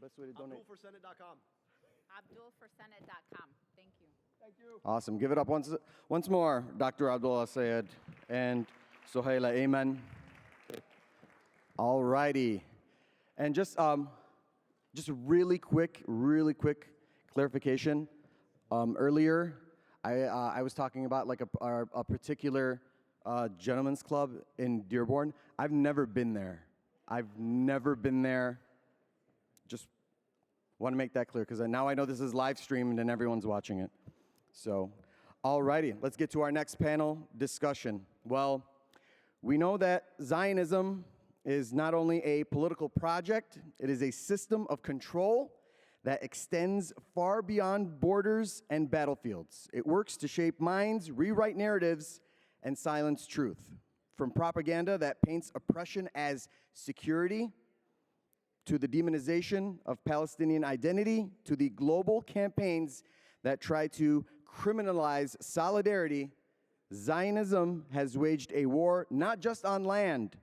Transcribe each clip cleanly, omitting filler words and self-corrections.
Best way to donate. AbdulForSenate.com. AbdulForSenate.com. Thank you. Thank you. Awesome. Give it up once more, Dr. Abdullah Sayed and Sohaila Ayman. All righty. And just really quick clarification. Earlier, I was talking about like a particular gentleman's club in Dearborn. I've never been there. Just want to make that clear because now I know this is live streamed and everyone's watching it. So, all righty, let's get to our next panel discussion. Well, we know that Zionism is not only a political project, it is a system of control that extends far beyond borders and battlefields. It works to shape minds, rewrite narratives, and silence truth. From propaganda that paints oppression as security, to the demonization of Palestinian identity, to the global campaigns that try to criminalize solidarity, Zionism has waged a war not just on land,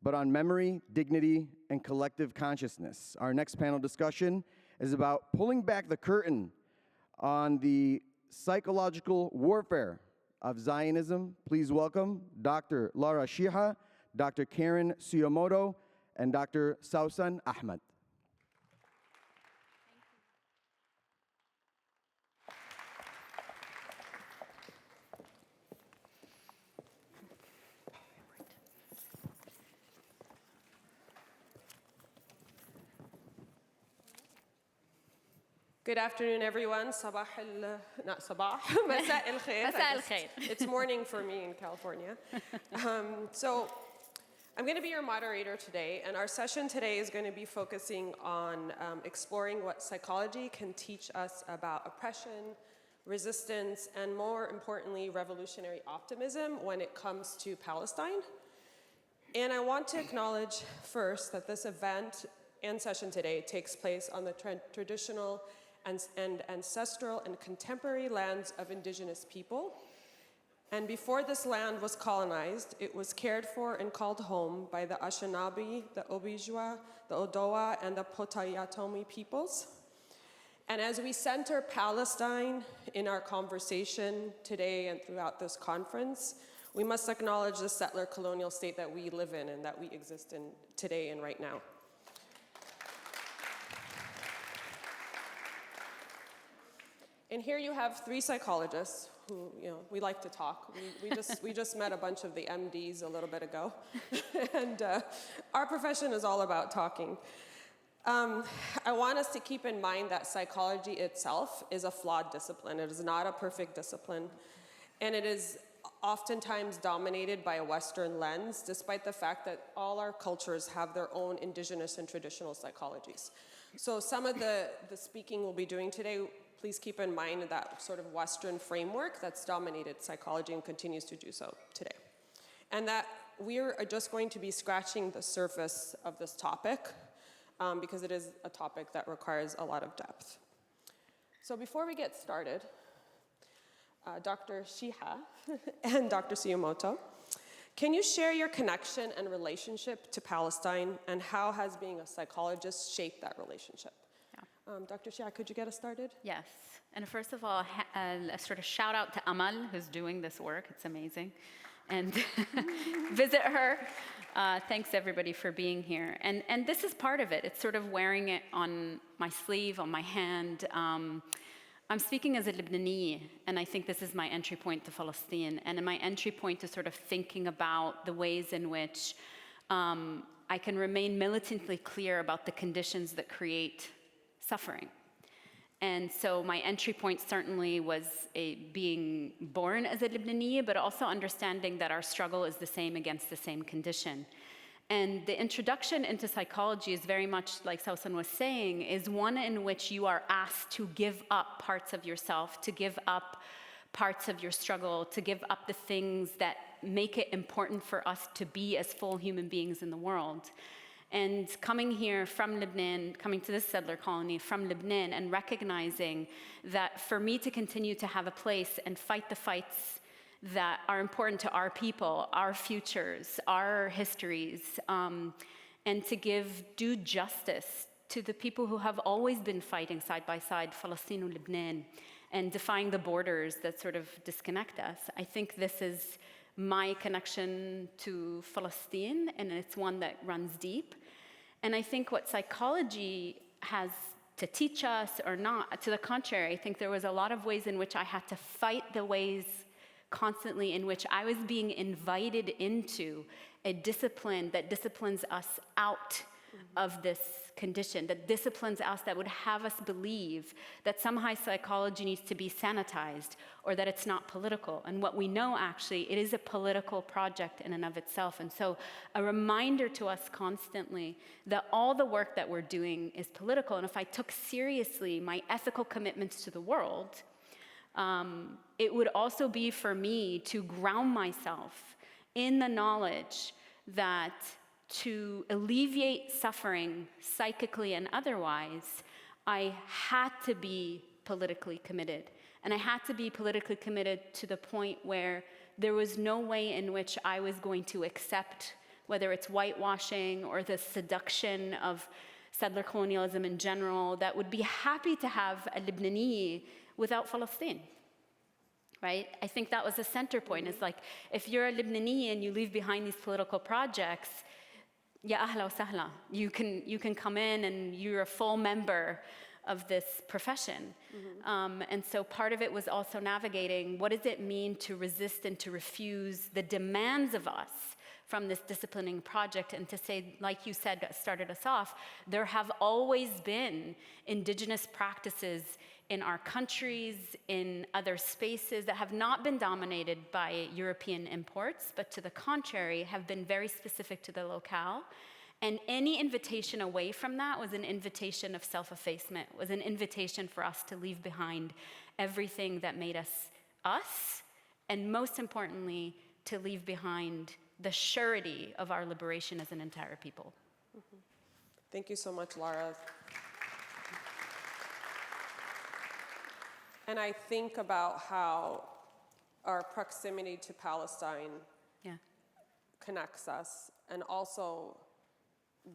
but on memory, dignity, and collective consciousness. Our next panel discussion is about pulling back the curtain on the psychological warfare of Zionism. Please welcome Dr. Lara Sheehi, Dr. Karen Suyemoto, and Dr. Sawssan Ahmed. Good afternoon, everyone. Not sabah, مساء الخير. مساء الخير. It's morning for me in California. So I'm going to be your moderator today, and our session today is going to be focusing on exploring what psychology can teach us about oppression, resistance, and more importantly, revolutionary optimism when it comes to Palestine. And I want to acknowledge first that this event and session today takes place on the traditional and ancestral and contemporary lands of indigenous people. And before this land was colonized, it was cared for and called home by the Anishinaabe, the Obijwa, the Odawa, and the Potawatomi peoples. And as we center Palestine in our conversation today and throughout this conference, we must acknowledge the settler colonial state that we live in and that we exist in today and right now. And here you have three psychologists who, we like to talk. We just met a bunch of the MDs a little bit ago. And our profession is all about talking. I want us to keep in mind that psychology itself is a flawed discipline. It is not a perfect discipline. And it is oftentimes dominated by a Western lens, despite the fact that all our cultures have their own indigenous and traditional psychologies. So some of the speaking we'll be doing today, please keep in mind that sort of Western framework that's dominated psychology and continues to do so today. And that we're just going to be scratching the surface of this topic because it is a topic that requires a lot of depth. So before we get started, Dr. Sheehi and Dr. Suyemoto, can you share your connection and relationship to Palestine and how has being a psychologist shaped that relationship? Dr. Sheehi, could you get us started? Yes. And first of all, a sort of shout out to Amal, who's doing this work. It's amazing. And visit her. Thanks, everybody, for being here. And this is part of it. It's sort of wearing it on my sleeve, on my hand. I'm speaking as a Lebanese, and I think this is my entry point to Palestine, and my entry point to sort of thinking about the ways in which I can remain militantly clear about the conditions that create suffering. And so my entry point certainly was being born as a Lebanese, but also understanding that our struggle is the same against the same condition. And the introduction into psychology is very much, like Sawssan was saying, is one in which you are asked to give up parts of yourself, to give up parts of your struggle, to give up the things that make it important for us to be as full human beings in the world. And coming here from Lebanon, coming to this settler colony from Lebanon, and recognizing that for me to continue to have a place and fight the fights that are important to our people, our futures, our histories, and to give due justice to the people who have always been fighting side by side, Palestine and Lebanon, and defying the borders that sort of disconnect us. I think this is my connection to Palestine, and it's one that runs deep. And I think what psychology has to teach us or not, to the contrary, I think there was a lot of ways in which I had to fight the ways constantly in which I was being invited into a discipline that disciplines us out of this condition, that disciplines us, that would have us believe that somehow psychology needs to be sanitized or that it's not political. And what we know, actually, it is a political project in and of itself. And so a reminder to us constantly that all the work that we're doing is political. And if I took seriously my ethical commitments to the world, it would also be for me to ground myself in the knowledge that to alleviate suffering psychically and otherwise, I had to be politically committed. And I had to be politically committed to the point where there was no way in which I was going to accept, whether it's whitewashing or the seduction of settler colonialism in general, that would be happy to have a Lebanese without Palestine. Right? I think that was the center point. It's like, if you're a Lebanese and you leave behind these political projects, ya ahla wa sahla. You can come in and you're a full member of this profession. And so part of it was also navigating what does it mean to resist and to refuse the demands of us from this disciplining project, and to say, like you said, that started us off, there have always been indigenous practices in our countries, in other spaces that have not been dominated by European imports, but to the contrary, have been very specific to the locale. And any invitation away from that was an invitation of self-effacement, was an invitation for us to leave behind everything that made us us, and most importantly, to leave behind the surety of our liberation as an entire people. Thank you so much, Lara. And I think about how our proximity to Palestine connects us, and also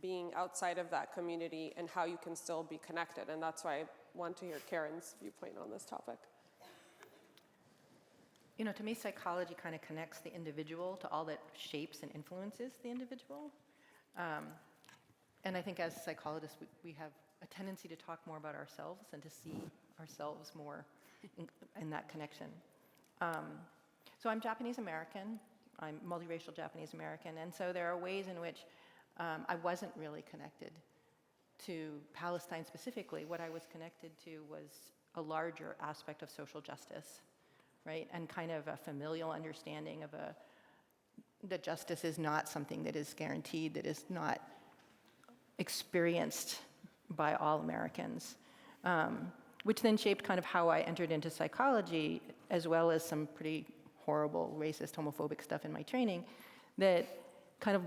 being outside of that community and how you can still be connected. And that's why I want to hear Karen's viewpoint on this topic. You know, to me, psychology kind of connects the individual to all that shapes and influences the individual. And I think as psychologists, we have a tendency to talk more about ourselves and to see ourselves more in that connection. So I'm Japanese American. I'm multiracial Japanese American. And so there are ways in which I wasn't really connected to Palestine specifically. What I was connected to was a larger aspect of social justice, right? And kind of a familial understanding of that justice is not something that is guaranteed, that is not experienced by all Americans, which then shaped kind of how I entered into psychology, as well as some pretty horrible racist, homophobic stuff in my training that kind of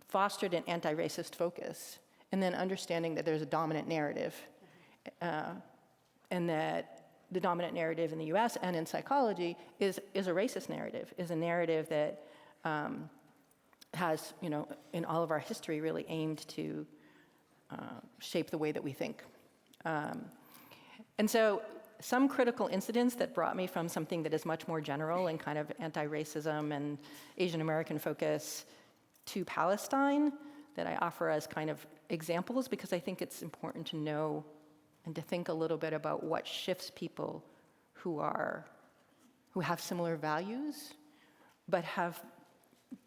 fostered an anti-racist focus, and then understanding that there's a dominant narrative, and that the dominant narrative in the US and in psychology is a racist narrative, is a narrative that has, you know, in all of our history really aimed to shape the way that we think. And so some critical incidents that brought me from something that is much more general and kind of anti-racism and Asian American focus to Palestine that I offer as kind of examples, because I think it's important to know and to think a little bit about what shifts people who have similar values, but have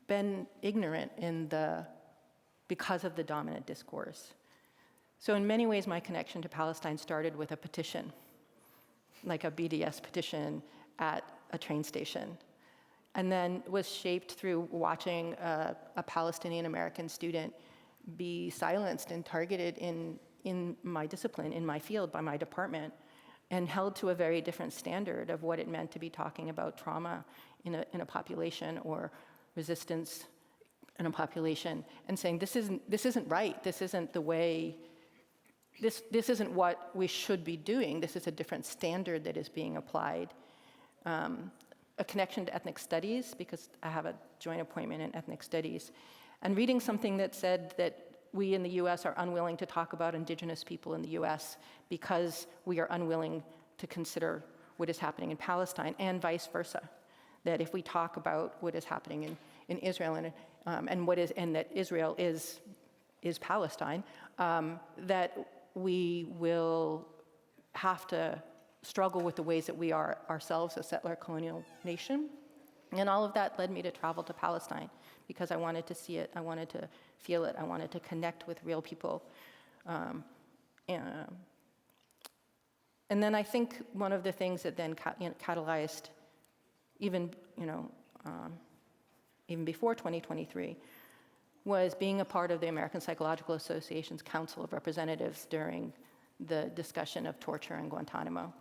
been ignorant because of the dominant discourse. So in many ways, my connection to Palestine started with a petition, like a BDS petition at a train station, and then was shaped through watching a Palestinian American student be silenced and targeted in my discipline, in my field, by my department, and held to a very different standard of what it meant to be talking about trauma in a population, or resistance in a population, and saying this isn't right, this isn't the way, this isn't what we should be doing, this is a different standard that is being applied. A connection to ethnic studies, because I have a joint appointment in ethnic studies, and reading something that said that we in the US are unwilling to talk about indigenous people in the US because we are unwilling to consider what is happening in Palestine, and vice versa. That if we talk about what is happening in Israel and that Israel is Palestine, that we will have to struggle with the ways that we are ourselves a settler colonial nation. And all of that led me to travel to Palestine because I wanted to see it, I wanted to feel it, I wanted to connect with real people. And then I think one of the things that then catalyzed, even before 2023, was being a part of the American Psychological Association's Council of Representatives during the discussion of torture in Guantanamo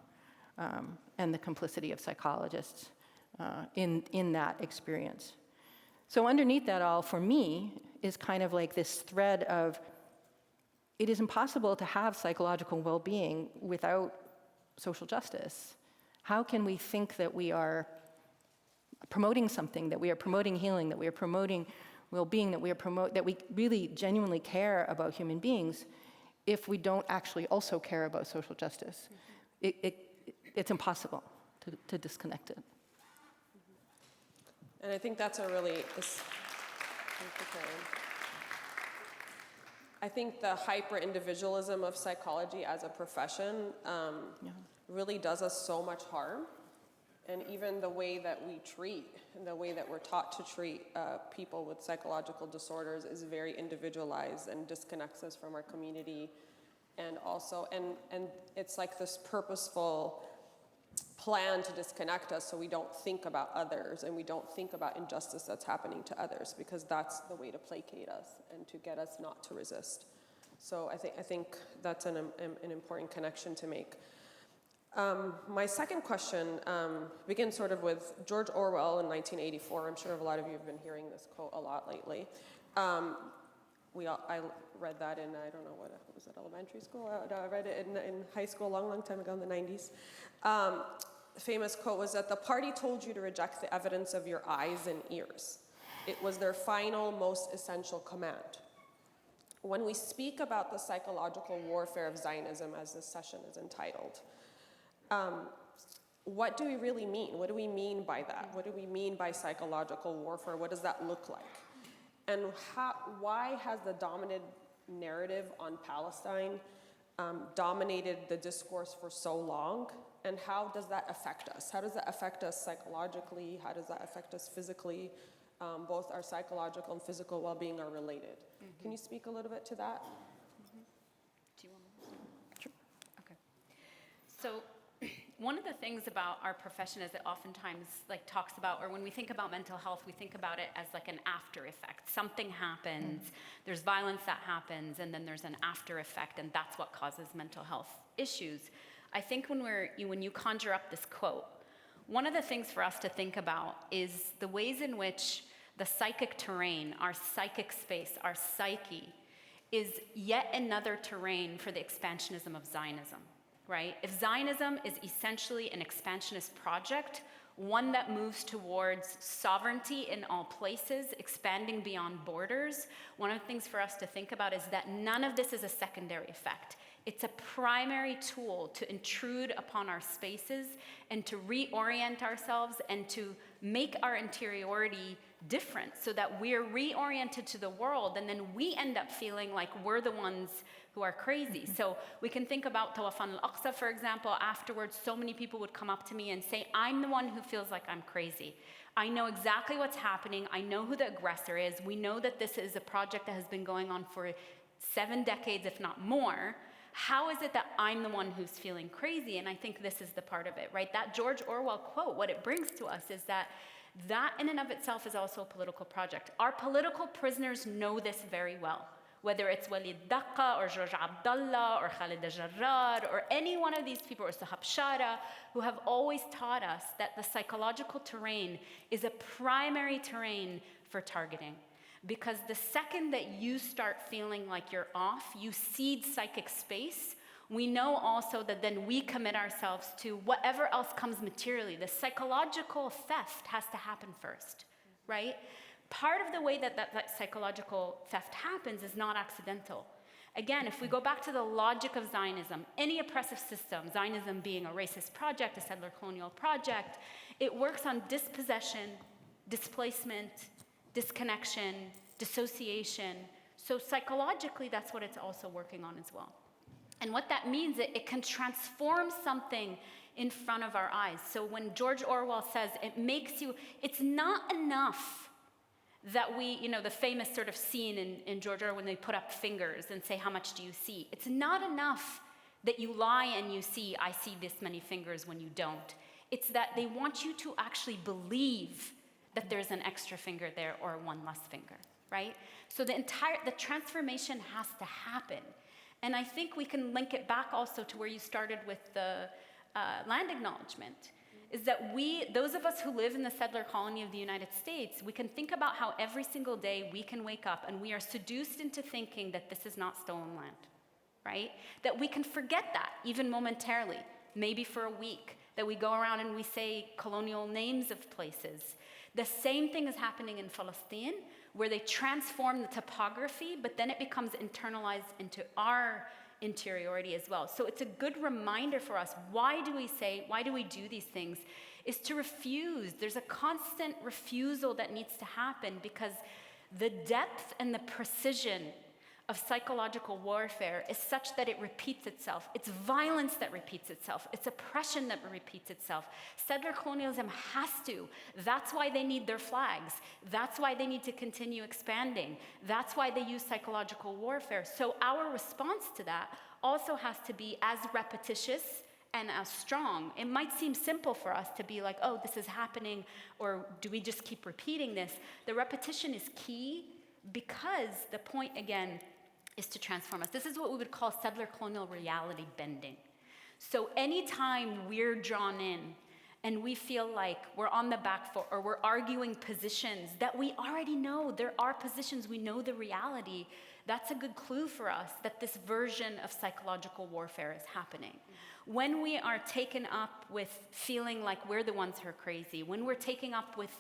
and the complicity of psychologists in that experience. So underneath that all, for me, is kind of like this thread of, it is impossible to have psychological well-being without social justice. How can we think that we are promoting something, that we are promoting healing, that we are promoting well-being, that we really genuinely care about human beings, if we don't actually also care about social justice? It's impossible to disconnect it. And I think that's a really, I think the hyper-individualism of psychology as a profession really does us so much harm. And even the way that we treat and the way that we're taught to treat people with psychological disorders is very individualized and disconnects us from our community. And also, and it's like this purposeful plan to disconnect us so we don't think about others and we don't think about injustice that's happening to others, because that's the way to placate us and to get us not to resist. So I think that's an important connection to make. My second question begins sort of with George Orwell in 1984. I'm sure a lot of you have been hearing this quote a lot lately. I read that in, I don't know, what was it, elementary school? I read it in high school a long time ago in the 90s. The famous quote was that the party told you to reject the evidence of your eyes and ears. It was their final, most essential command. When we speak about the psychological warfare of Zionism, as this session is entitled, what do we really mean? What do we mean by that? What do we mean by psychological warfare? What does that look like? And why has the dominant narrative on Palestine dominated the discourse for so long? And how does that affect us? How does that affect us psychologically? How does that affect us physically? Both our psychological and physical well-being are related. Mm-hmm. Can you speak a little bit to that? Mm-hmm. Do you want to? Sure. Okay. So one of the things about our profession is it oftentimes talks about, or when we think about mental health, we think about it as like an after effect. Something happens, there's violence that happens, and then there's an after effect, and that's what causes mental health issues. I think when you conjure up this quote, one of the things for us to think about is the ways in which the psychic terrain, our psychic space, our psyche, is yet another terrain for the expansionism of Zionism, right? If Zionism is essentially an expansionist project, one that moves towards sovereignty in all places, expanding beyond borders, one of the things for us to think about is that none of this is a secondary effect. It's a primary tool to intrude upon our spaces and to reorient ourselves and to make our interiority different so that we're reoriented to the world, and then we end up feeling like we're the ones who are crazy. So we can think about Tawafan al-Aqsa, for example. Afterwards, so many people would come up to me and say, I'm the one who feels like I'm crazy. I know exactly what's happening. I know who the aggressor is. We know that this is a project that has been going on for 7 decades, if not more. How is it that I'm the one who's feeling crazy? And I think this is the part of it, right? That George Orwell quote, what it brings to us is that in and of itself is also a political project. Our political prisoners know this very well, whether it's Walid Daqqa or George Abdallah or Khalid al-Jarrad or any one of these people, or Sahab Shara, who have always taught us that the psychological terrain is a primary terrain for targeting. Because the second that you start feeling like you're off, you cede psychic space. We know also that then we commit ourselves to whatever else comes materially. The psychological theft has to happen first, right? part of the way that psychological theft happens is not accidental. Again, if we go back to the logic of Zionism, any oppressive system, Zionism being a racist project, a settler colonial project, it works on dispossession, displacement, disconnection, dissociation. So psychologically, that's what it's also working on as well. And what that means, it can transform something in front of our eyes. So when George Orwell says it's not enough that we, the famous sort of scene in George Orwell when they put up fingers and say, how much do you see? It's not enough that you lie and you see, I see this many fingers when you don't. It's that they want you to actually believe that there's an extra finger there or one less finger, right? So the transformation has to happen. And I think we can link it back also to where you started with the land acknowledgement, is that those of us who live in the settler colony of the United States, we can think about how every single day we can wake up and we are seduced into thinking that this is not stolen land, right? That we can forget that, even momentarily, maybe for a week, that we go around and we say colonial names of places. The same thing is happening in Palestine, where they transform the topography, but then it becomes internalized into our interiority as well. So it's a good reminder for us. Why do we do these things? Is to refuse. There's a constant refusal that needs to happen because the depth and the precision of psychological warfare is such that it repeats itself. It's violence that repeats itself. It's oppression that repeats itself. Settler colonialism has to. That's why they need their flags. That's why they need to continue expanding. That's why they use psychological warfare. So our response to that also has to be as repetitious and as strong. It might seem simple for us to be like, oh, this is happening, or do we just keep repeating this? The repetition is key because the point, again, is to transform us. This is what we would call settler colonial reality bending. So anytime we're drawn in and we feel like we're on the back foot or we're arguing positions that we already know, there are positions, we know the reality, that's a good clue for us that this version of psychological warfare is happening. When we are taken up with feeling like we're the ones who are crazy, when we're taken up with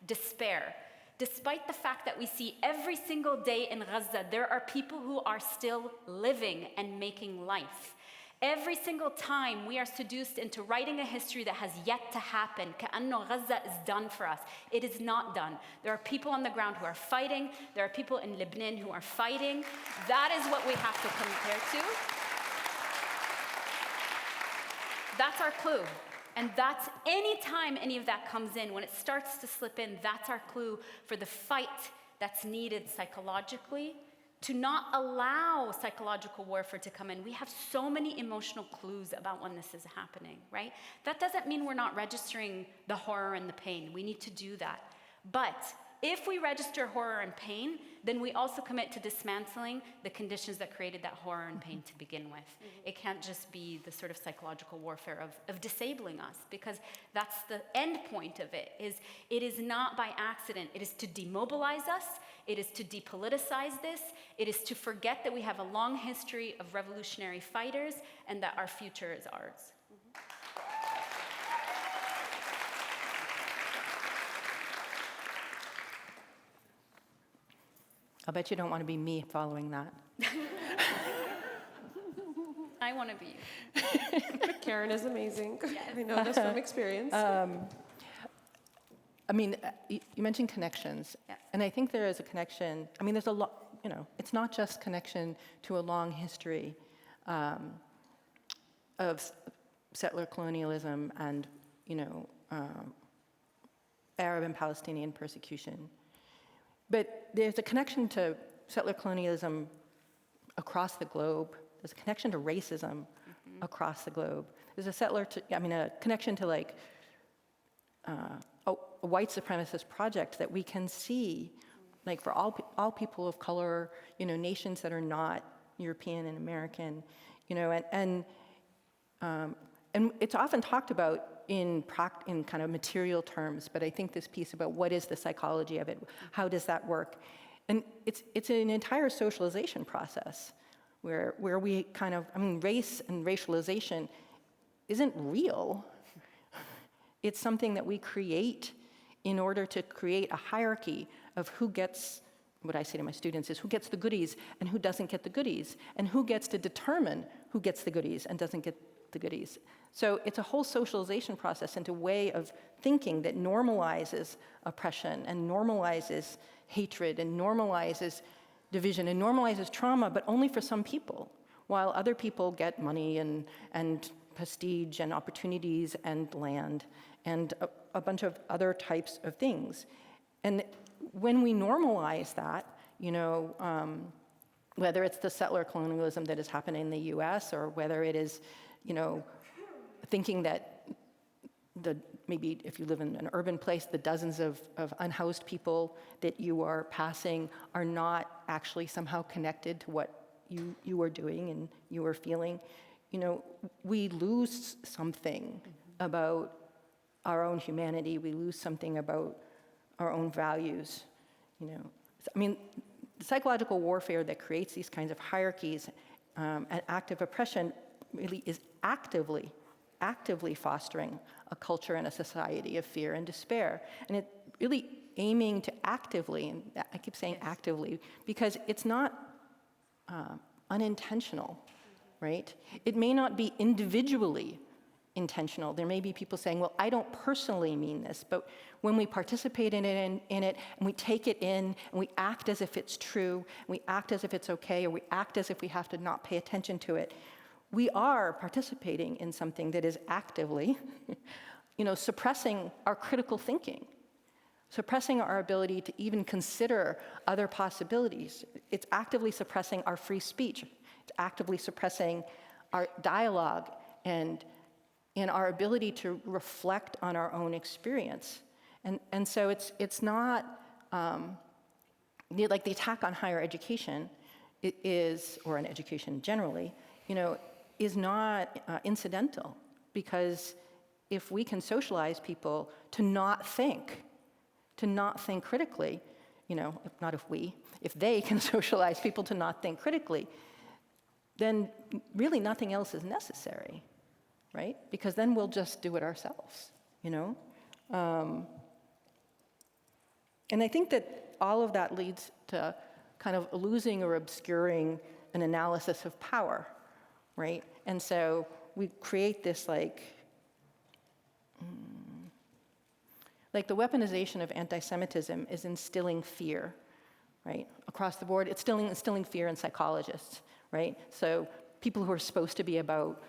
despair, despite the fact that we see every single day in Gaza, there are people who are still living and making life. Every single time we are seduced into writing a history that has yet to happen, كأنه Gaza is done for us. It is not done. There are people on the ground who are fighting. There are people in Lebanon who are fighting. That is what we have to compare to. That's our clue. And that's any time any of that comes in, when it starts to slip in, that's our clue for the fight that's needed psychologically to not allow psychological warfare to come in. We have so many emotional clues about when this is happening, right? That doesn't mean we're not registering the horror and the pain. We need to do that. But if we register horror and pain, then we also commit to dismantling the conditions that created that horror and pain to begin with. It can't just be the sort of psychological warfare of disabling us, because that's the end point of it is not by accident. It is to demobilize us. It is to depoliticize this. It is to forget that we have a long history of revolutionary fighters and that our future is ours. I'll bet you don't want to be me following that. I want to be you. Karen is amazing. Yes. I know this from experience. I mean, you mentioned connections, and I think there is a connection. I mean, there's a lot, it's not just connection to a long history of settler colonialism and, Arab and Palestinian persecution. But there's a connection to settler colonialism across the globe. There's a connection to racism across the globe. There's a connection to a white supremacist project that we can see, like for all people of color, nations that are not European and American, and it's often talked about in kind of material terms, but I think this piece about what is the psychology of it, how does that work? And it's an entire socialization process where we kind of, race and racialization isn't real. It's something that we create in order to create a hierarchy of who gets, what I say to my students is who gets the goodies and who doesn't get the goodies, and who gets to determine who gets the goodies and doesn't get the goodies. So it's a whole socialization process into a way of thinking that normalizes oppression and normalizes hatred and normalizes division and normalizes trauma, but only for some people, while other people get money and prestige and opportunities and land and a bunch of other types of things. And when we normalize that, whether it's the settler colonialism that is happening in the US, or whether it is, thinking that maybe if you live in an urban place, the dozens of unhoused people that you are passing are not actually somehow connected to what you are doing and you are feeling, we lose something about our own humanity. We lose something about our own values. I mean, the psychological warfare that creates these kinds of hierarchies and active oppression really is actively fostering a culture and a society of fear and despair. And it really aiming to actively, and I keep saying actively, because it's not unintentional, right? It may not be individually intentional. There may be people saying, well, I don't personally mean this, but when we participate in it, and we take it in, and we act as if it's true, and we act as if it's okay, or we act as if we have to not pay attention to it, we are participating in something that is actively, suppressing our critical thinking, suppressing our ability to even consider other possibilities. It's actively suppressing our free speech. It's actively suppressing our dialogue and our ability to reflect on our own experience. And so it's not, like the attack on higher education or on education generally, is not incidental, because if we can socialize people to not think critically, if they can socialize people to not think critically, then really nothing else is necessary, right? Because then we'll just do it ourselves, And I think that all of that leads to kind of losing or obscuring an analysis of power, right? And so we create this like the weaponization of anti-Semitism is instilling fear, right? Across the board, it's still instilling fear in psychologists, right? So people who are supposed to be about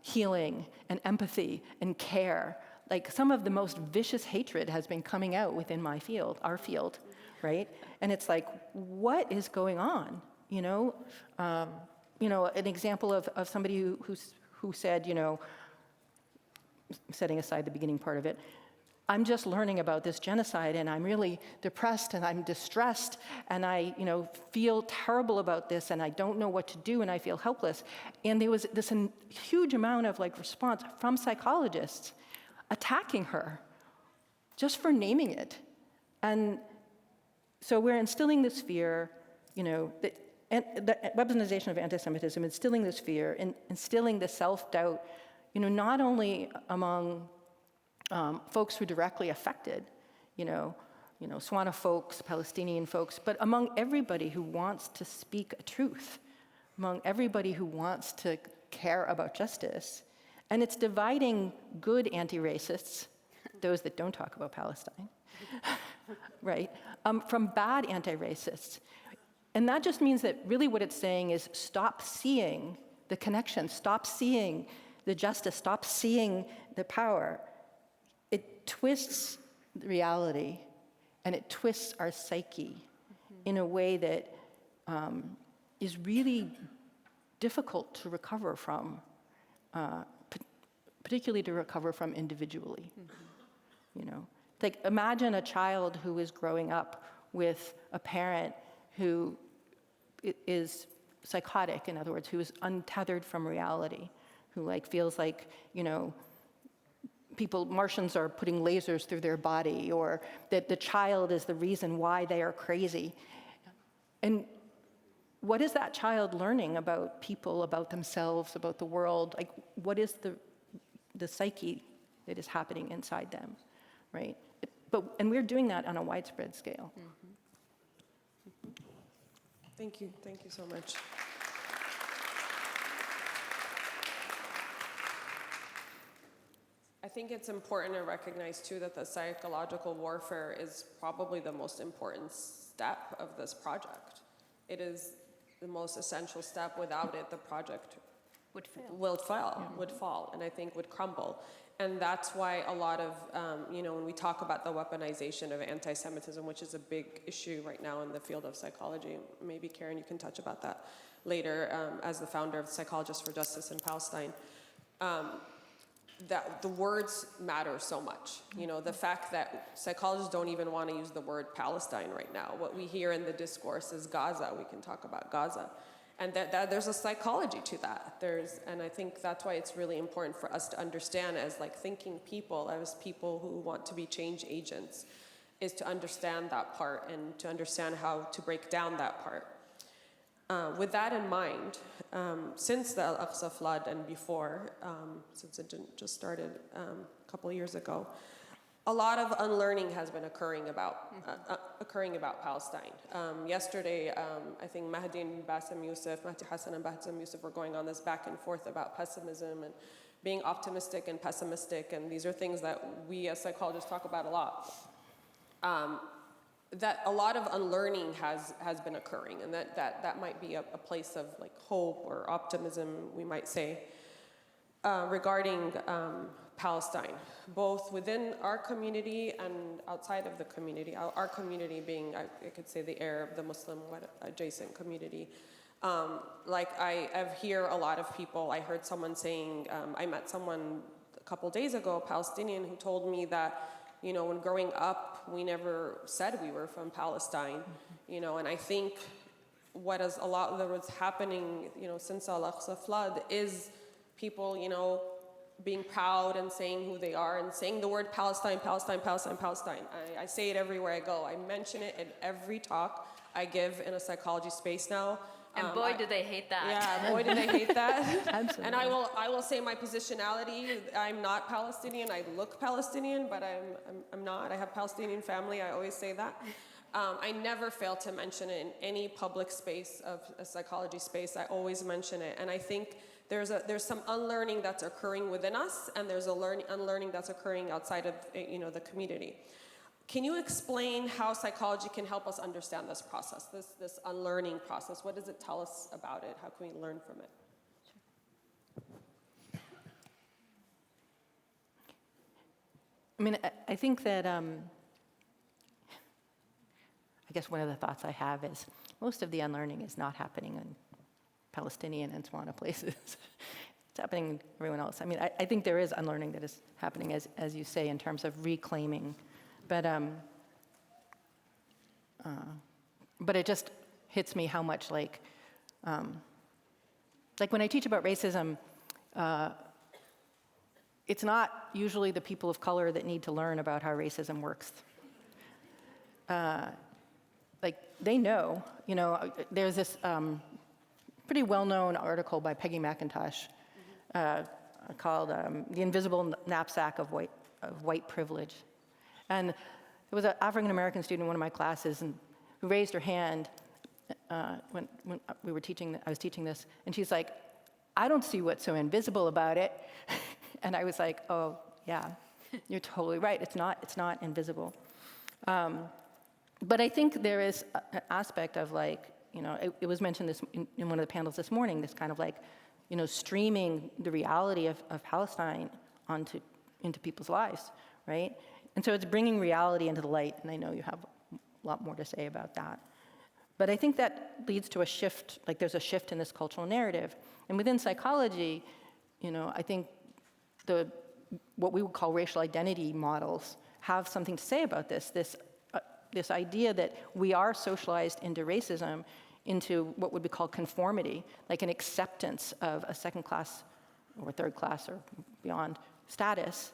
healing and empathy and care, like some of the most vicious hatred has been coming out within our field, right? And it's like, what is going on, an example of somebody who said, setting aside the beginning part of it, I'm just learning about this genocide, and I'm really depressed, and I'm distressed, and I, feel terrible about this, and I don't know what to do, and I feel helpless. And there was this huge amount of response from psychologists attacking her just for naming it. And so we're instilling this fear, the weaponization of anti-Semitism, instilling this fear, and instilling the self-doubt, not only among folks who are directly affected, Swana folks, Palestinian folks, but among everybody who wants to speak a truth, among everybody who wants to care about justice. And it's dividing good anti-racists, those that don't talk about Palestine, right, from bad anti-racists. And that just means that really what it's saying is stop seeing the connection, stop seeing the justice, stop seeing the power. It twists reality, and it twists our psyche in a way that is really difficult to recover from, particularly to recover from individually. Like imagine a child who is growing up with a parent who is psychotic, in other words, who is untethered from reality, who feels like, Martians are putting lasers through their body, or that the child is the reason why they are crazy. And what is that child learning about people, about themselves, about the world? What is the psyche that is happening inside them, right? and we're doing that on a widespread scale. Thank you so much. I think it's important to recognize too that the psychological warfare is probably the most important step of this project. It is the most essential step. Without it, the project would fall, and I think would crumble. And that's why a lot of, when we talk about the weaponization of anti-Semitism, which is a big issue right now in the field of psychology, maybe Karen, you can touch about that later, as the founder of Psychologists for Justice in Palestine, that the words matter so much. The fact that psychologists don't even want to use the word Palestine right now. What we hear in the discourse is Gaza. We can talk about Gaza. And that there's a psychology to that. And I think that's why it's really important for us to understand as thinking people, as people who want to be change agents, is to understand that part and to understand how to break down that part. With that in mind, since the Al-Aqsa flood and before, since it just started a couple of years ago, a lot of unlearning has been occurring about Palestine. Yesterday, I think Mahdi Hassan and Bassem Youssef were going on this back and forth about pessimism and being optimistic and pessimistic, and these are things that we as psychologists talk about a lot. That a lot of unlearning has been occurring, and that might be a place of hope or optimism, we might say, regarding Palestine, both within our community and outside of the community. Our community being, I could say, the Arab, the Muslim adjacent community. I hear a lot of people. I heard someone saying, I met someone a couple days ago, a Palestinian, who told me that, when growing up, we never said we were from Palestine, and I think what is a lot that was happening, since Al-Aqsa flood is people, being proud and saying who they are and saying the word Palestine, Palestine, Palestine, Palestine. I say it everywhere I go. I mention it in every talk I give in a psychology space now. And boy, do they hate that. Yeah, boy, do they hate that. Absolutely. And I will say my positionality. I'm not Palestinian. I look Palestinian, but I'm not. I have Palestinian family. I always say that. I never fail to mention it in any public space of a psychology space. I always mention it. And I think there's some unlearning that's occurring within us, and there's unlearning that's occurring outside of the community. Can you explain how psychology can help us understand this process, this unlearning process? What does it tell us about it? How can we learn from it? I mean, I think that, I guess one of the thoughts I have is most of the unlearning is not happening in Palestinian and Swana places. It's happening everyone else. I mean, I think there is unlearning that is happening, as you say, in terms of reclaiming. But it just hits me how much like when I teach about racism, it's not usually the people of color that need to learn about how racism works. They know, there's this pretty well-known article by Peggy McIntosh called "The Invisible Knapsack of White Privilege." And there was an African-American student in one of my classes who raised her hand when I was teaching this, and she's like, "I don't see what's so invisible about it." And I was like, "Oh, yeah, you're totally right. It's not invisible." But I think there is an aspect of it was mentioned in one of the panels this morning, this kind of streaming the reality of Palestine into people's lives, right? And so it's bringing reality into the light, and I know you have a lot more to say about that. But I think that leads to a shift, there's a shift in this cultural narrative. And within psychology, I think what we would call racial identity models have something to say about this idea that we are socialized into racism, into what would be called conformity, like an acceptance of a second class or third class or beyond status.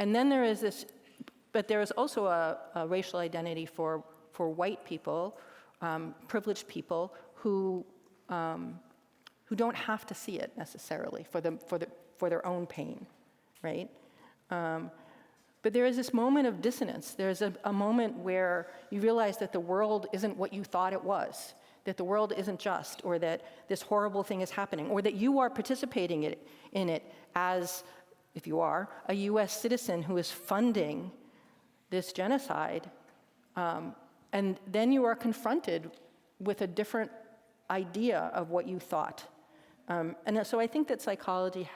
And then there is this, but there is also a racial identity for white people, privileged people who don't have to see it necessarily for their own pain, right? But there is this moment of dissonance. There's a moment where you realize that the world isn't what you thought it was, that the world isn't just, or that this horrible thing is happening, or that you are participating in it as, if you are, a US citizen who is funding this genocide. And then you are confronted with a different idea of what you thought. And so I think that psychology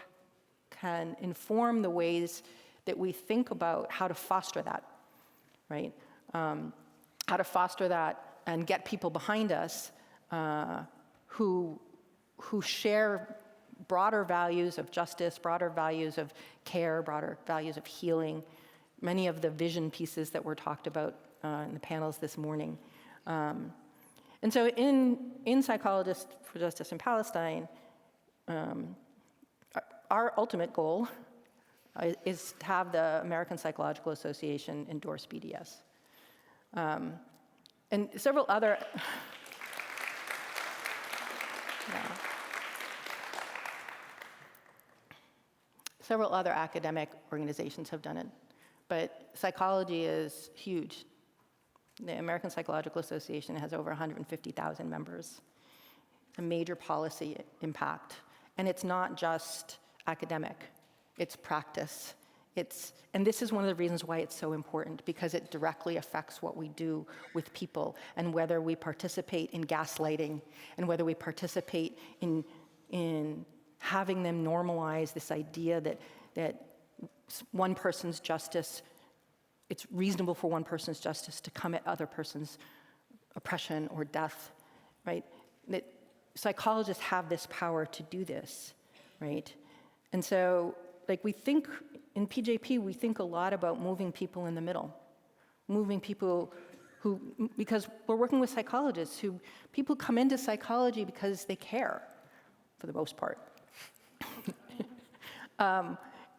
can inform the ways that we think about how to foster that, right? How to foster that and get people behind us who share broader values of justice, broader values of care, broader values of healing, many of the vision pieces that were talked about in the panels this morning. And so in Psychologists for Justice in Palestine, our ultimate goal is to have the American Psychological Association endorse BDS. And several other, several other academic organizations have done it, but psychology is huge. The American Psychological Association has over 150,000 members, a major policy impact. And it's not just academic, it's practice. And this is one of the reasons why it's so important, because it directly affects what we do with people and whether we participate in gaslighting and whether we participate in having them normalize this idea that one person's justice, it's reasonable for one person's justice to come at other person's oppression or death, right? That psychologists have this power to do this, right? And so, like, we think, in PJP, we think a lot about moving people in the middle, moving people who, because we're working with psychologists who, people come into psychology because they care, for the most part.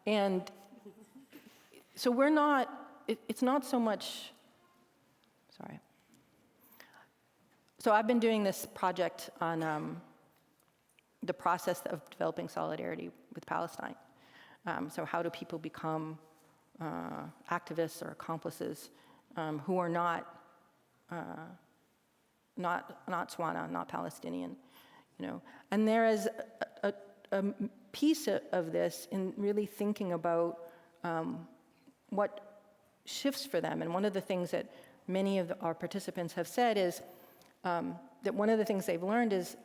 And so we're not, it's not so much, sorry. So I've been doing this project on the process of developing solidarity with Palestine. So how do people become activists or accomplices who are not Swana, not Palestinian, you know? And there is a piece of this in really thinking about what shifts for them. And one of the things that many of our participants have said is that one of the things they've learned is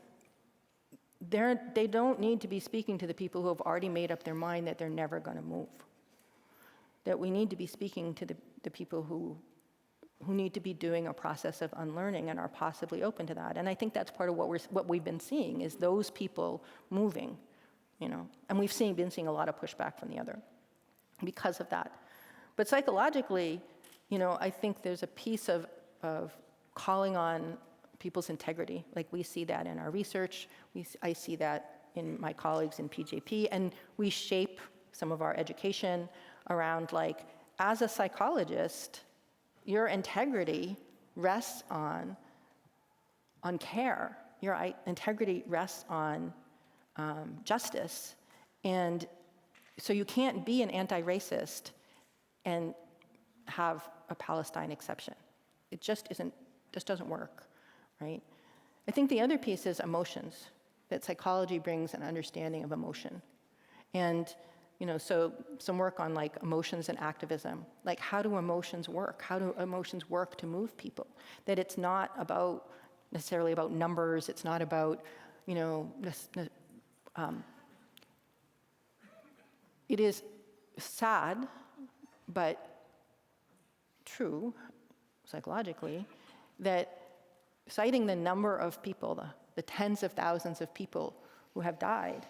they don't need to be speaking to the people who have already made up their mind that they're never going to move. That we need to be speaking to the people who need to be doing a process of unlearning and are possibly open to that. And I think that's part of what we've been seeing is those people moving, you know. And we've been seeing a lot of pushback from the other because of that. But psychologically, you know, I think there's a piece of calling on people's integrity. Like, we see that in our research. I see that in my colleagues in PJP, and we shape some of our education around, like, as a psychologist, your integrity rests on care. Your integrity rests on justice. And so you can't be an anti-racist and have a Palestine exception. It just doesn't work, right? I think the other piece is emotions, that psychology brings an understanding of emotion. And, you know, so some work on, like, emotions and activism. Like, how do emotions work? How do emotions work to move people? That it's not necessarily about numbers. It's not about, you know, it is sad, but true, psychologically, that citing the number of people, the tens of thousands of people who have died,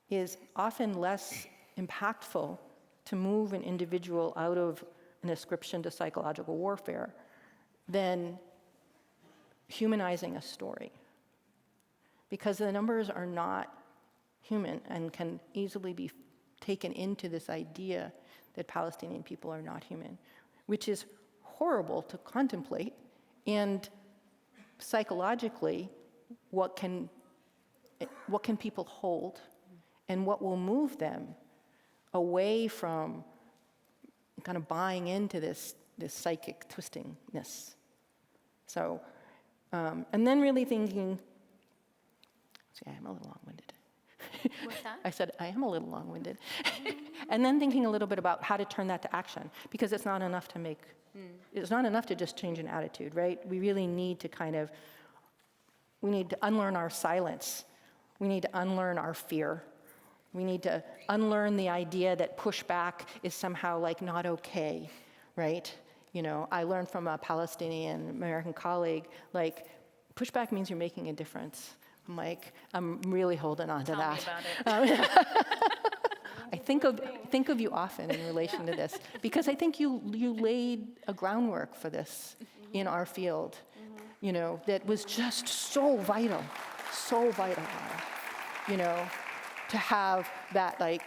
is often less impactful to move an individual out of an ascription to psychological warfare than humanizing a story. Because the numbers are not human and can easily be taken into this idea that Palestinian people are not human, which is horrible to contemplate. And psychologically, what can people hold, and what will move them away from kind of buying into this psychic twistingness. So, and then really thinking, see, I am a little long-winded. What's that? I said, I am a little long-winded. And then thinking a little bit about how to turn that to action, because it's not enough to it's not enough to just change an attitude, right? We really need to we need to unlearn our silence. We need to unlearn our fear. We need to unlearn the idea that pushback is somehow like not okay, right? You know, I learned from a Palestinian American colleague, like, pushback means you're making a difference. I'm like, I'm really holding on to Tell that. me about it. I think of you often in relation to this, because I think you laid a groundwork for this in our field, you know, that was just so vital, you know, to have that, like,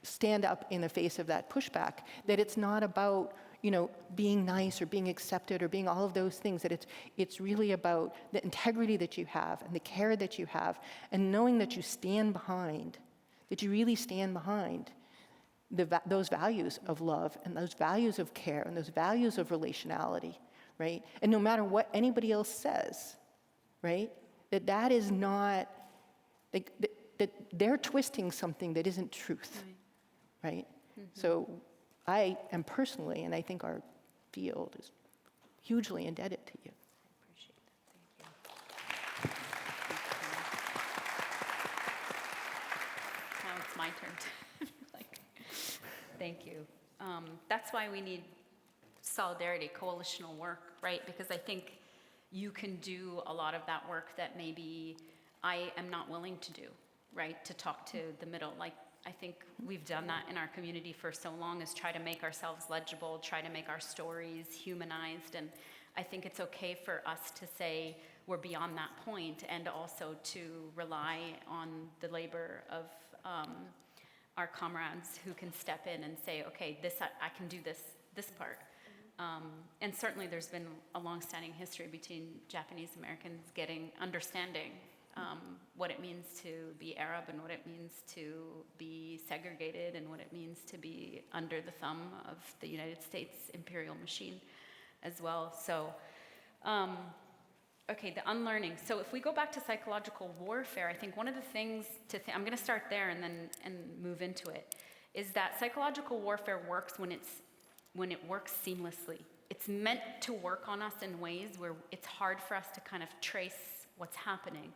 stand up in the face of that pushback, that it's not about, you know, being nice or being accepted or being all of those things, that it's really about the integrity that you have and the care that you have, and knowing that you stand behind, that you really stand behind those values of love and those values of care and those values of relationality, right? And no matter what anybody else says, right, that is not, like, that they're twisting something that isn't truth, right? So I am personally, and I think our field is hugely indebted to you. Appreciate that. Thank you. Now it's my turn to thank you. That's why we need solidarity, coalitional work, right? Because I think you can do a lot of that work that maybe I am not willing to do, right? To talk to the middle. Like, I think we've done that in our community for so long, is try to make ourselves legible, try to make our stories humanized. And I think it's okay for us to say we're beyond that point, and also to rely on the labor of our comrades who can step in and say, okay, I can do this part. And certainly there's been a long-standing history between Japanese Americans understanding what it means to be Arab, and what it means to be segregated, and what it means to be under the thumb of the United States imperial machine as well. So, okay, the unlearning. So if we go back to psychological warfare, I think one of the things I'm going to start there and move into it, is that psychological warfare works when it works seamlessly. It's meant to work on us in ways where it's hard for us to kind of trace what's happening.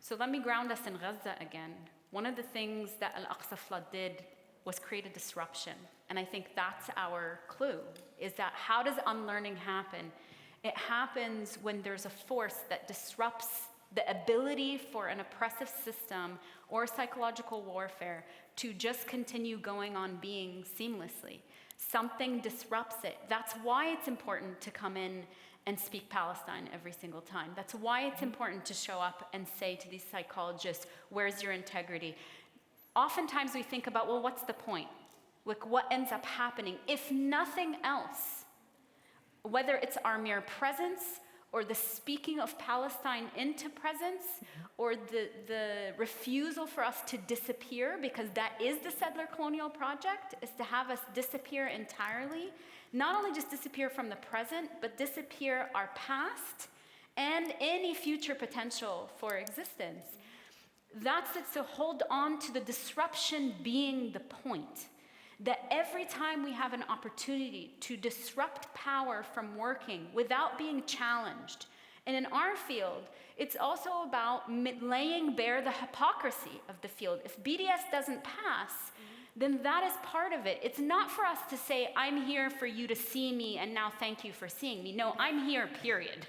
So let me ground us in Gaza again. One of the things that Al-Aqsa flood did was create a disruption. And I think that's our clue, is that how does unlearning happen? It happens when there's a force that disrupts the ability for an oppressive system or psychological warfare to just continue going on being seamlessly. Something disrupts it. That's why it's important to come in and speak Palestine every single time. That's why it's important to show up and say to these psychologists, where's your integrity? Oftentimes we think about, well, what's the point? Like, what ends up happening? If nothing else, whether it's our mere presence, or the speaking of Palestine into presence, or the refusal for us to disappear, because that is the settler colonial project, is to have us disappear entirely. Not only just disappear from the present, but disappear our past and any future potential for existence. That's it, so hold on to the disruption being the point. That every time we have an opportunity to disrupt power from working without being challenged, and in our field, it's also about laying bare the hypocrisy of the field. If BDS doesn't pass, then that is part of it. It's not for us to say, I'm here for you to see me, and now thank you for seeing me. No, I'm here, period.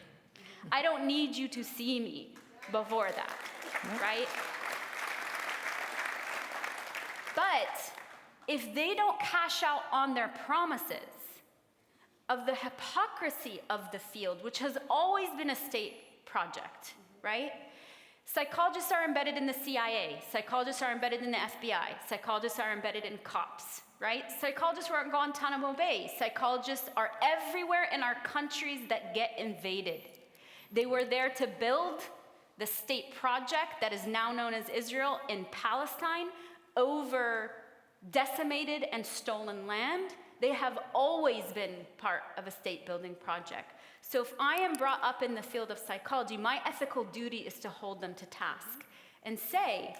I don't need you to see me before that, right? But if they don't cash out on their promises of the hypocrisy of the field, which has always been a state project, right? Psychologists are embedded in the CIA. Psychologists are embedded in the FBI. Psychologists are embedded in cops, right? Psychologists were at Guantanamo Bay. Psychologists are everywhere in our countries that get invaded. They were there to build the state project that is now known as Israel in Palestine over decimated and stolen land. They have always been part of a state-building project. So if I am brought up in the field of psychology, my ethical duty is to hold them to task and say,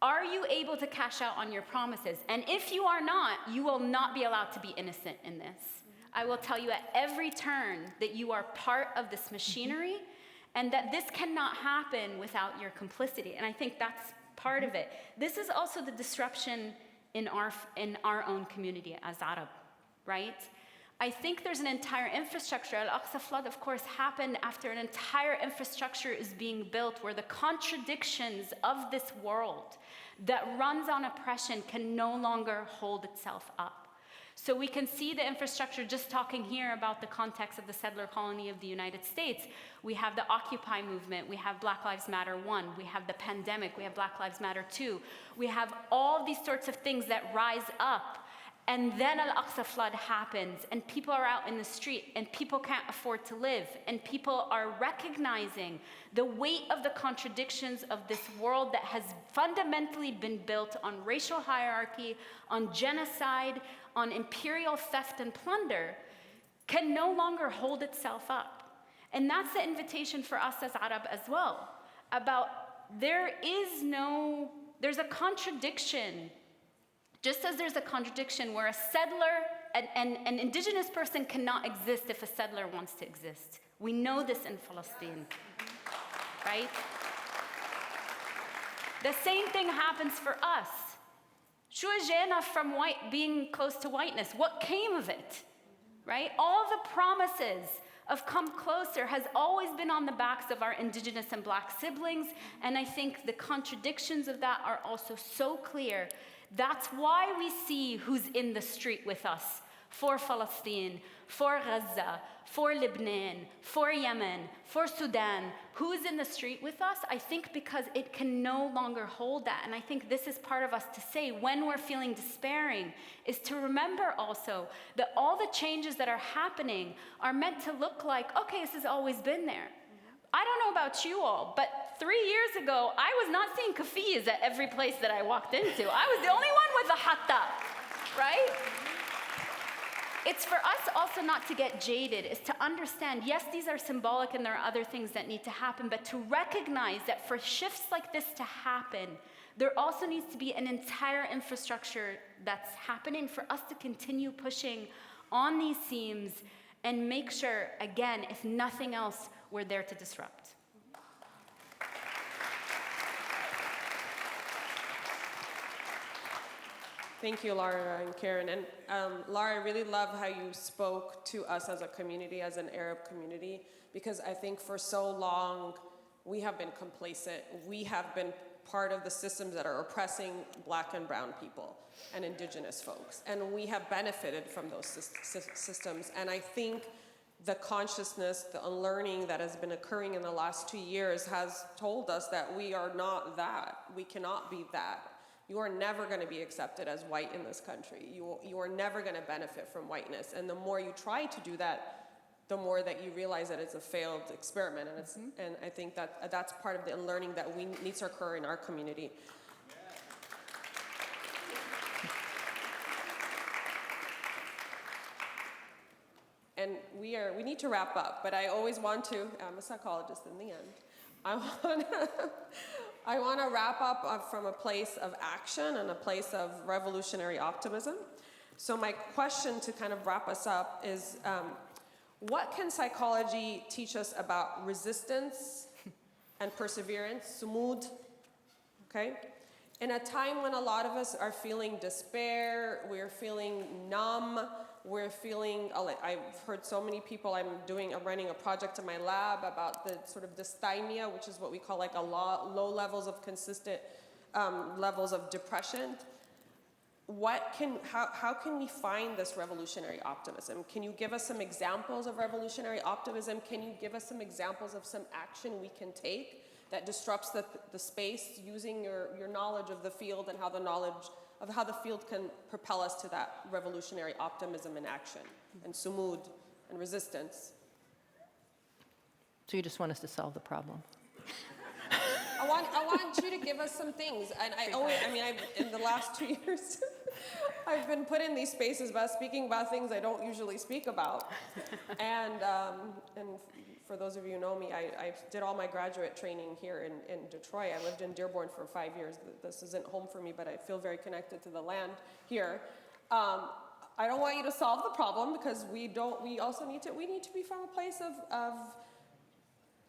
are you able to cash out on your promises? And if you are not, you will not be allowed to be innocent in this. I will tell you at every turn that you are part of this machinery and that this cannot happen without your complicity. And I think that's part of it. This is also the disruption in our own community as Arab, right? I think there's an entire infrastructure. Al-Aqsa flood, of course, happened after an entire infrastructure is being built where the contradictions of this world that runs on oppression can no longer hold itself up. So we can see the infrastructure, just talking here about the context of the settler colony of the United States. We have the Occupy movement, we have Black Lives Matter 1, we have the pandemic, we have Black Lives Matter 2. We have all these sorts of things that rise up. And then Al-Aqsa flood happens, and people are out in the street, and people can't afford to live, and people are recognizing the weight of the contradictions of this world that has fundamentally been built on racial hierarchy, on genocide, on imperial theft and plunder, can no longer hold itself up. And that's the invitation for us as Arab as well, about there's a contradiction. Just as there's a contradiction where a settler, an indigenous person cannot exist if a settler wants to exist. We know this in Palestine, right? The same thing happens for us. Shو جينا from being close to whiteness? What came of it, right? All the promises of come closer has always been on the backs of our indigenous and black siblings, and I think the contradictions of that are also so clear. That's why we see who's in the street with us for Palestine, for Gaza, for Lebanon, for Yemen, for Sudan. Who's in the street with us? I think because it can no longer hold that. And I think this is part of us to say when we're feeling despairing is to remember also that all the changes that are happening are meant to look like, okay, this has always been there. I don't know about you all, but 3 years ago, I was not seeing kafiyas at every place that I walked into. I was the only one with a hatta, right? It's for us also not to get jaded, is to understand, yes, these are symbolic and there are other things that need to happen, but to recognize that for shifts like this to happen, there also needs to be an entire infrastructure that's happening for us to continue pushing on these themes and make sure, again, if nothing else, we're there to disrupt. Thank you, Lara and Karen. And Lara, I really love how you spoke to us as a community, as an Arab community, because I think for so long we have been complacent. We have been part of the systems that are oppressing Black and brown people and indigenous folks. And we have benefited from those systems. And I think the consciousness, the unlearning that has been occurring in the last 2 years has told us that we are not that. We cannot be that. You are never going to be accepted as white in this country. You are never going to benefit from whiteness. And the more you try to do that, the more that you realize that it's a failed experiment. And, and I think that that's part of the unlearning that needs to occur in our community. And we need to wrap up, but I always want to, I'm a psychologist in the end, I want to wrap up from a place of action and a place of revolutionary optimism. So my question to kind of wrap us up is, what can psychology teach us about resistance and perseverance, sumud, okay? In a time when a lot of us are feeling despair, we're feeling numb, we're feeling, I've heard so many people, I'm running a project in my lab about the sort of dysthymia, which is what we call like low levels of consistent levels of depression. How can we find this revolutionary optimism? Can you give us some examples of revolutionary optimism? Can you give us some examples of some action we can take that disrupts the space using your knowledge of the field and how the field can propel us to that revolutionary optimism and action and sumud and resistance? So you just want us to solve the problem? I want you to give us some things. And in the last 2 years, I've been put in these spaces about speaking about things I don't usually speak about. And for those of you who know me, I did all my graduate training here in Detroit. I lived in Dearborn for 5 years. This isn't home for me, but I feel very connected to the land here. I don't want you to solve the problem, because we need to be from a place of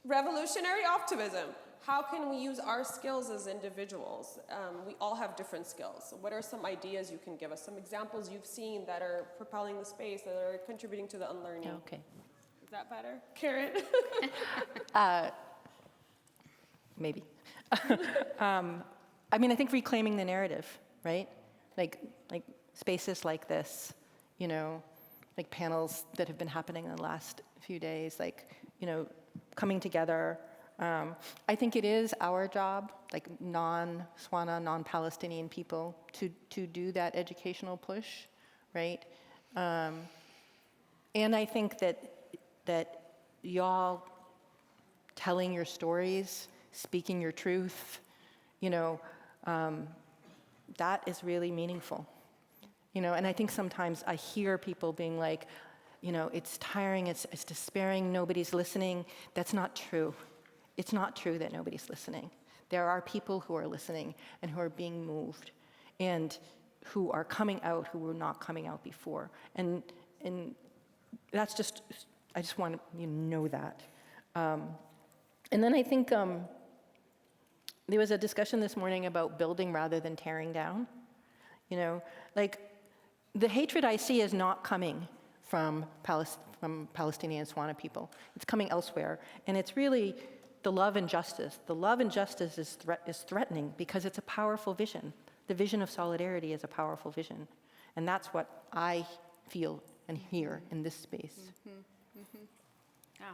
revolutionary optimism. How can we use our skills as individuals? We all have different skills. So what are some ideas you can give us? Some examples you've seen that are propelling the space, that are contributing to the unlearning? Okay. Is that better? Karen? Maybe. I mean, I think reclaiming the narrative, right? Like spaces like this, like panels that have been happening in the last few days, coming together. I think it is our job, like non-Swana, non-Palestinian people, to do that educational push, right? And I think that y'all telling your stories, speaking your truth, that is really meaningful. And I think sometimes I hear people being like, it's tiring, it's despairing, nobody's listening. That's not true. It's not true that nobody's listening. There are people who are listening and who are being moved, and who are coming out who were not coming out before. And that's just, I just want you to know that. And then I think there was a discussion this morning about building rather than tearing down. The hatred I see is not coming from Palestinian Swana people. It's coming elsewhere. And it's really the love and justice. The love and justice is threatening because it's a powerful vision. The vision of solidarity is a powerful vision. And that's what I feel and hear in this space. Mm-hmm. Mm-hmm. Yeah.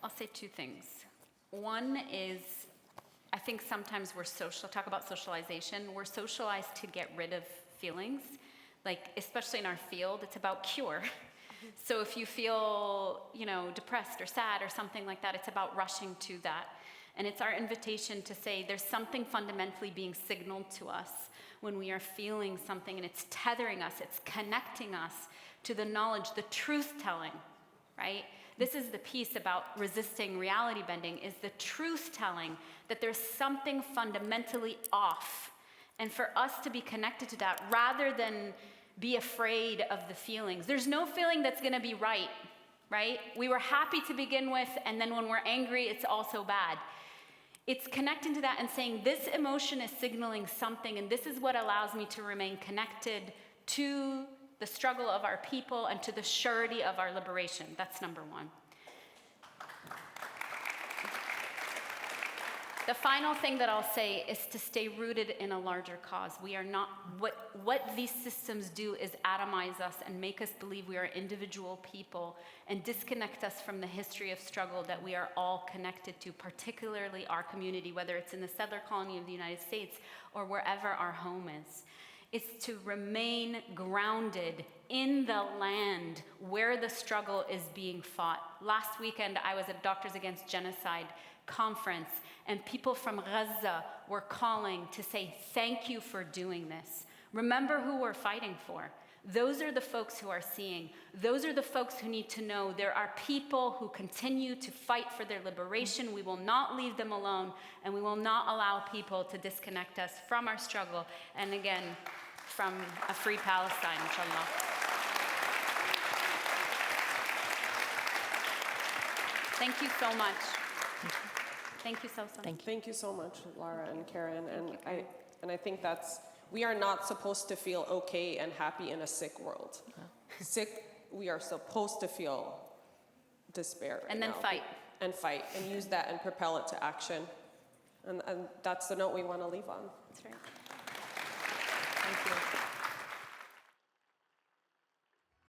I'll say two things. One is, I think sometimes talk about socialization. We're socialized to get rid of feelings. Especially in our field, it's about cure. So if you feel, depressed or sad or something like that, it's about rushing to that. And it's our invitation to say there's something fundamentally being signaled to us when we are feeling something, and it's tethering us, it's connecting us to the knowledge, the truth-telling, right? This is the piece about resisting reality bending, is the truth-telling that there's something fundamentally off. And for us to be connected to that, rather than be afraid of the feelings. There's no feeling that's gonna be right? We were happy to begin with, and then when we're angry, it's also bad. It's connecting to that and saying, this emotion is signaling something, and this is what allows me to remain connected to the struggle of our people and to the surety of our liberation. That's number one. The final thing that I'll say is to stay rooted in a larger cause. We are not, what these systems do is atomize us and make us believe we are individual people and disconnect us from the history of struggle that we are all connected to, particularly our community, whether it's in the settler colony of the United States or wherever our home is. It's to remain grounded in the land where the struggle is being fought. Last weekend, I was at Doctors Against Genocide conference, and people from Gaza were calling to say, thank you for doing this. Remember who we're fighting for. Those are the folks who are seeing. Those are the folks who need to know there are people who continue to fight for their liberation. We will not leave them alone, and we will not allow people to disconnect us from our struggle, and again, from a free Palestine, inshallah. Thank you so much. Thank you, Sawssan. Thank you so much, Lara and Karen. And I think we are not supposed to feel okay and happy in a sick world. We are supposed to feel despair right and then now. fight. And fight, and use that and propel it to action. And that's the note we want to leave on. That's right. Thank you.